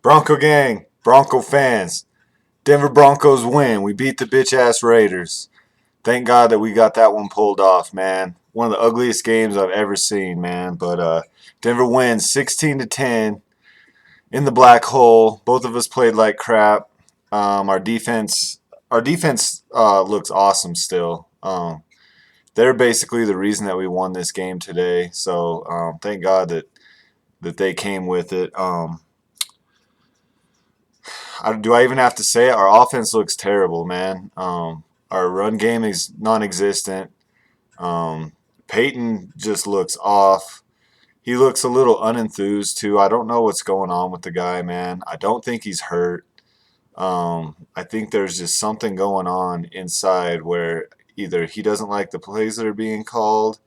Bronco gang, Bronco fans. Denver Broncos win. We beat the bitch ass Raiders. Thank God that we got that one pulled off, man. One of the ugliest games I've ever seen, man. But Denver wins 16-10 in the black hole. Both of us played like crap. Our defense looks awesome still. They're basically the reason that we won this game today. So thank God that they came with it. Do I even have to say it? Our offense looks terrible, man. Our run game is non-existent. Um, Peyton just looks off. He looks a little unenthused too. I don't know what's going on with the guy, man. I don't think he's hurt. I think there's just something going on inside where either he doesn't like the plays that are being called,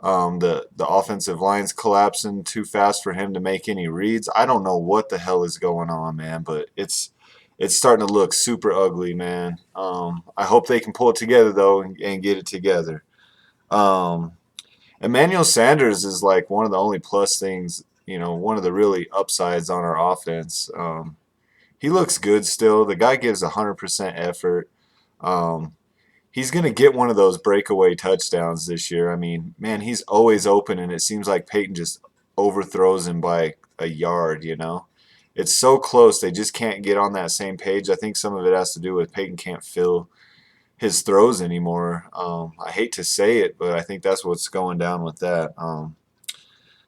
the offensive line's collapsing too fast for him to make any reads. I don't know what the hell is going on, man, but it's starting to look super ugly, man. I hope they can pull it together though and get it together. Um, Emmanuel Sanders is like one of the only plus things, one of the really upsides on our offense. He looks good still. The guy gives 100% effort. Um, he's going to get one of those breakaway touchdowns this year. I mean, man, he's always open, and it seems like Peyton just overthrows him by a yard. It's so close, they just can't get on that same page. I think some of it has to do with Peyton can't fill his throws anymore. I hate to say it, but I think that's what's going down with that.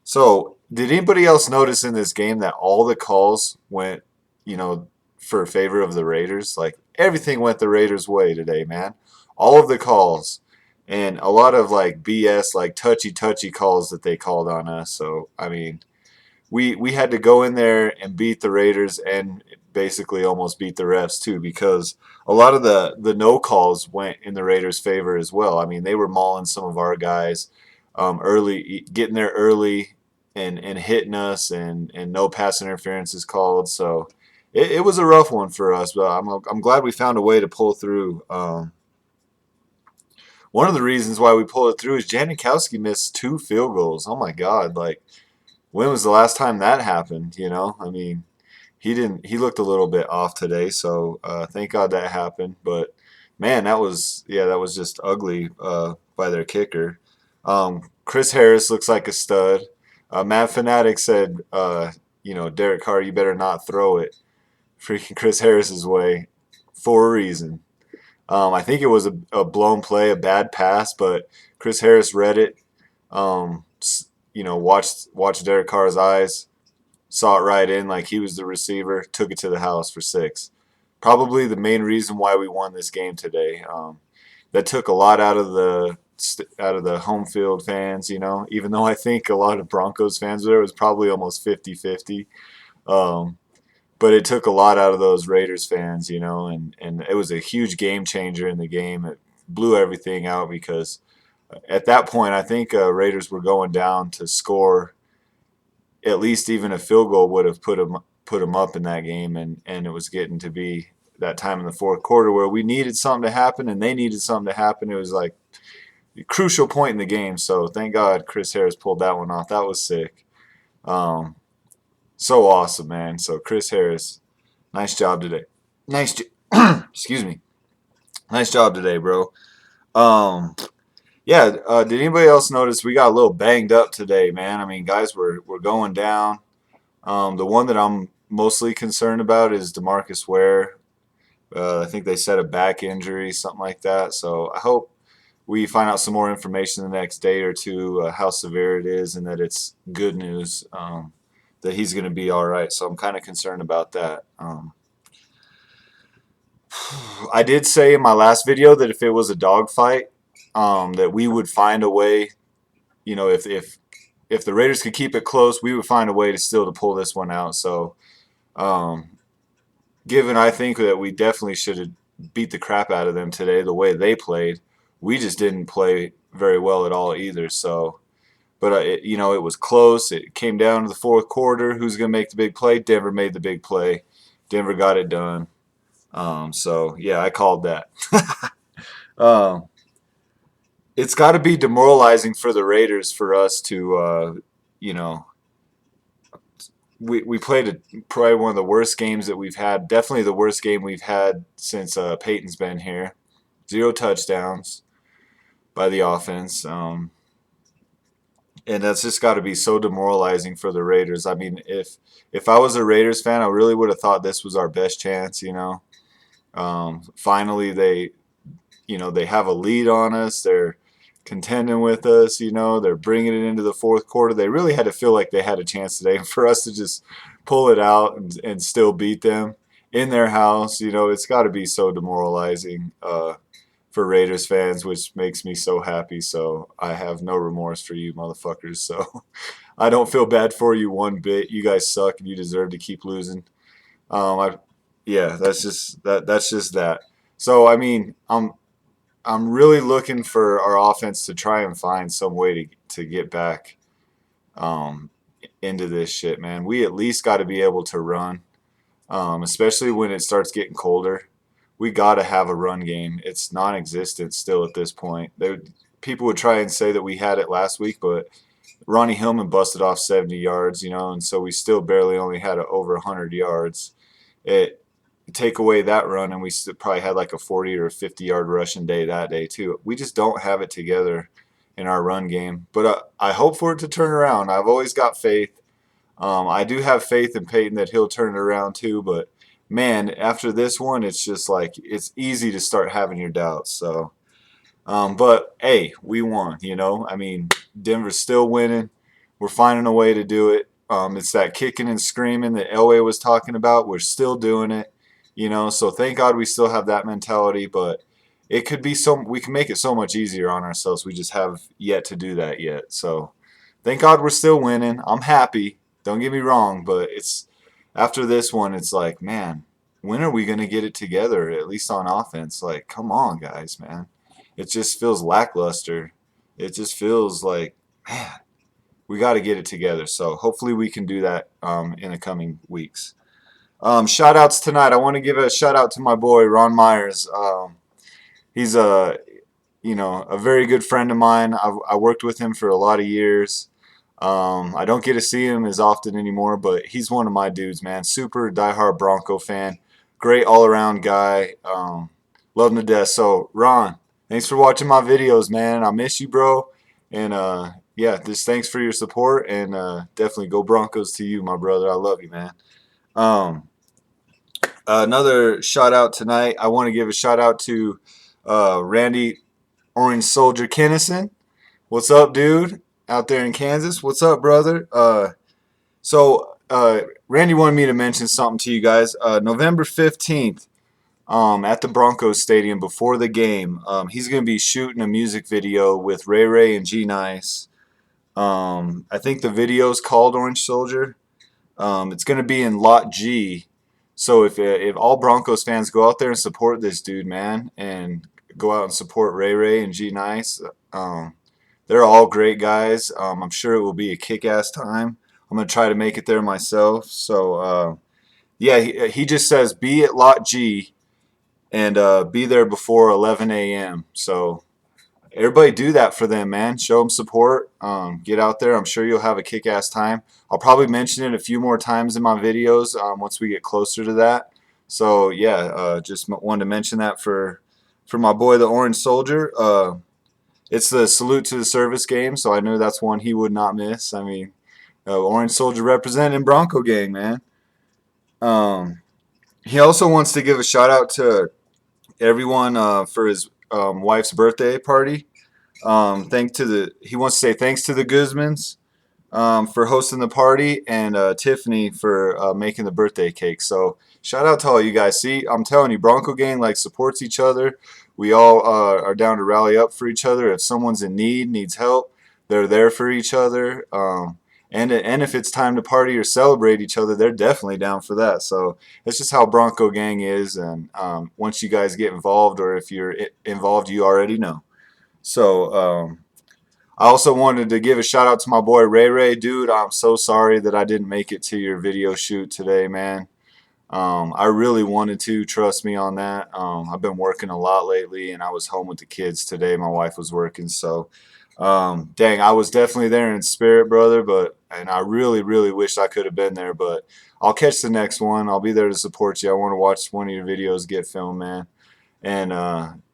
So, did anybody else notice in this game that all the calls went, you know, for favor of the Raiders? Like everything went the Raiders' way today, man. All of the calls and a lot of like BS, like touchy calls that they called on us. So, I mean, we had to go in there and beat the Raiders and basically almost beat the refs too because a lot of the no calls went in the Raiders' favor as well. I mean, they were mauling some of our guys early, getting there early and hitting us, and no pass interference is called. So it was a rough one for us, but I'm glad we found a way to pull through. One of the reasons why we pulled it through is Janikowski missed 2 field goals. Oh my God! Like when was the last time that happened? I mean, he didn't. He looked a little bit off today, so thank God that happened. But man, that was just ugly by their kicker. Chris Harris looks like a stud. Matt Fanatic said, Derek Carr, you better not throw it freaking Chris Harris's way for a reason. I think it was a blown play, a bad pass, but Chris Harris read it. Watched Derek Carr's eyes, saw it right in like he was the receiver, took it to the house for 6. Probably the main reason why we won this game today. That took a lot out of the home field fans, even though I think a lot of Broncos fans were there. It was probably almost 50-50. Um, but it took a lot out of those Raiders fans, and it was a huge game changer in the game. It blew everything out because at that point, I think Raiders were going down to score at least even a field goal would have put them up in that game, and it was getting to be that time in the fourth quarter where we needed something to happen and they needed something to happen. It was like a crucial point in the game. So thank God Chris Harris pulled that one off. That was sick. Um, so awesome, man. So Chris Harris, nice job today. Excuse me. Nice job today, bro. Um, yeah. Did anybody else notice we got a little banged up today, man? I mean, guys were going down. The one that I'm mostly concerned about is DeMarcus Ware. I think they said a back injury, something like that. So I hope we find out some more information the next day or two, how severe it is, and that it's good news, that he's going to be all right. So I'm kind of concerned about that. I did say in my last video that if it was a dogfight, that we would find a way. If the Raiders could keep it close, we would find a way to pull this one out. So, um, given I think that we definitely should have beat the crap out of them today, the way they played, we just didn't play very well at all either. So, but it was close. It came down to the fourth quarter. Who's going to make the big play? Denver made the big play. Denver got it done. So yeah, I called that. um, it's got to be demoralizing for the Raiders for us to, we played probably one of the worst games that we've had. Definitely the worst game we've had since Peyton's been here. 0 touchdowns by the offense. And that's just got to be so demoralizing for the Raiders. I mean, if I was a Raiders fan, I really would have thought this was our best chance. Finally they have a lead on us. They're contending with us. They're bringing it into the fourth quarter. They really had to feel like they had a chance today, and for us to just pull it out and still beat them in their house. It's got to be so demoralizing. For Raiders fans, which makes me so happy. So I have no remorse for you motherfuckers. So I don't feel bad for you one bit. You guys suck and you deserve to keep losing. Yeah, that's just that. That's just that. So I mean, I'm really looking for our offense to try and find some way to get back um, into this shit, man. We at least got to be able to run, especially when it starts getting colder. We got to have a run game. It's non-existent still at this point. People would try and say that we had it last week, but Ronnie Hillman busted off 70 yards, and so we still barely only had over 100 yards. Take away that run, and we probably had like a 40 or a 50-yard rushing day that day too. We just don't have it together in our run game. But I hope for it to turn around. I've always got faith. I do have faith in Peyton that he'll turn it around too, but man, after this one, it's just like it's easy to start having your doubts. So, but hey, we won. I mean, Denver's still winning. We're finding a way to do it. It's that kicking and screaming that Elway was talking about. We're still doing it. So thank God we still have that mentality. But it could be we can make it so much easier on ourselves. We just have yet to do that yet. So thank God we're still winning. I'm happy. Don't get me wrong, but it's after this one, it's like, man, when are we going to get it together, at least on offense? Like, come on, guys, man. It just feels lackluster. It just feels like, man, we got to get it together. So hopefully we can do that in the coming weeks. Shout outs tonight. I want to give a shout out to my boy, Ron Myers. He's a very good friend of mine. I worked with him for a lot of years. I don't get to see him as often anymore, but he's one of my dudes, man. Super diehard Bronco fan. Great all-around guy. Love him to death. So, Ron, thanks for watching my videos, man. I miss you, bro. And, yeah, just thanks for your support. And definitely go Broncos to you, my brother. I love you, man. Another shout-out tonight. I want to give a shout-out to Randy Orange Soldier Kennison. What's up, dude? Out there in Kansas. What's up, brother? Randy wanted me to mention something to you guys. November 15th, at the Broncos Stadium before the game, he's going to be shooting a music video with Ray Ray and G Nice. I think the video is called Orange Soldier. It's going to be in Lot G. So if all Broncos fans go out there and support this dude, man, and go out and support Ray Ray and G Nice, they're all great guys. I'm sure it will be a kick-ass time. I'm going to try to make it there myself. So, yeah, he just says be at Lot G and be there before 11 a.m. So everybody do that for them, man. Show them support. Get out there. I'm sure you'll have a kick-ass time. I'll probably mention it a few more times in my videos once we get closer to that. So, yeah, just wanted to mention that for my boy, the Orange Soldier. It's the Salute to the Service game, so I knew that's one he would not miss. I mean, Orange Soldier representing Bronco Gang, man. He also wants to give a shout-out to everyone for his wife's birthday party. He wants to say thanks to the Guzmans for hosting the party and Tiffany for making the birthday cake. So shout out to all you guys. See, I'm telling you, Bronco Gang supports each other. We all are down to rally up for each other. If someone's in need, needs help, they're there for each other. And if it's time to party or celebrate each other, they're definitely down for that. So it's just how Bronco Gang is. And once you guys get involved, or if you're involved, you already know. So I also wanted to give a shout out to my boy Ray Ray. Dude, I'm so sorry that I didn't make it to your video shoot today, man. I really wanted to, trust me on that. I've been working a lot lately, and I was home with the kids today. My wife was working, so dang, I was definitely there in spirit, brother, but and I really, really wish I could have been there. But I'll catch the next one. I'll be there to support you. I want to watch one of your videos get filmed, man. And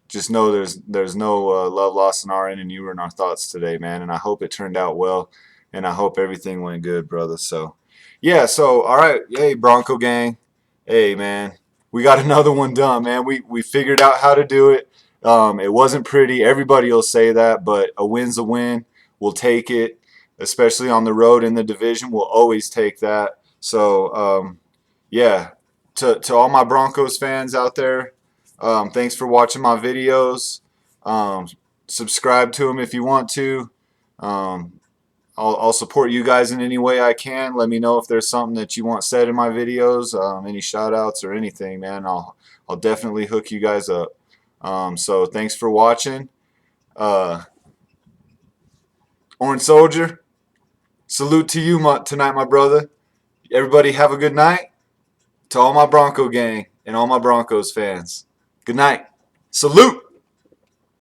just know there's no love lost on our end, and you were in our thoughts today, man. And I hope it turned out well, and I hope everything went good, brother. So, yeah. So, all right, hey Bronco gang, hey man, we got another one done, man. We figured out how to do it. It wasn't pretty. Everybody will say that, but a win's a win. We'll take it, especially on the road in the division. We'll always take that. So, yeah, to all my Broncos fans out there. Thanks for watching my videos. Subscribe to them if you want to. I'll support you guys in any way I can. Let me know if there's something that you want said in my videos, any shout outs or anything, man. I'll definitely hook you guys up. So thanks for watching. Orange Soldier, salute to you tonight, my brother. Everybody have a good night. To all my Bronco gang and all my Broncos fans, good night. Salute.